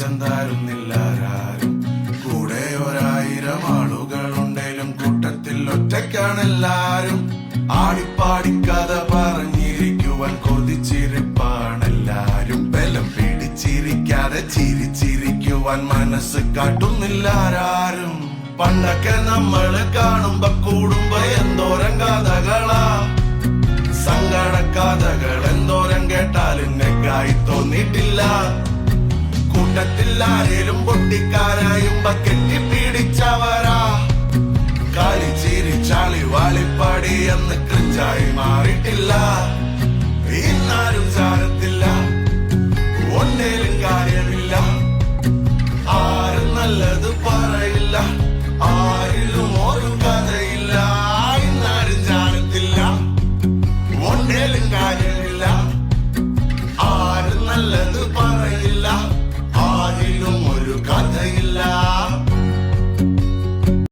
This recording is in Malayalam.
വെളിച്ചം തരുന്നില്ലാരും. കൂടെ 1000 ആളുകളുണ്ടെങ്കിലും കൂട്ടത്തിൽ ഒറ്റയ്ക്കാണെല്ലാരും. ആടിപ്പാടി കഥ പറഞ്ഞിരിക്കുവാൻ കൊതിച്ചിരിപ്പാണെല്ലാരും. ബലം പിടിച്ചിരിക്കാതെ ചിരിച്ചിരിക്കുവാൻ മനസ്സ് കാട്ടുന്നില്ലാരും. പണ്ടൊക്കെ നമ്മള് കാണുമ്പോ കൂടുമ്പോ എന്തോരം കഥകളാ, സങ്കട കഥകൾ എന്തോരം കേട്ടാലും നെഗായി തോന്നിയിട്ടില്ല. കൂട്ടത്തിൽ ആരേലും പൊട്ടിക്കാരായുമ്പോ കെട്ടിപ്പിടിച്ചവരാ. കളി ചിരി ചളി വാളിപ്പടി എന്ന് ക്രിഞ്ചായി മാറിയിട്ടില്ല.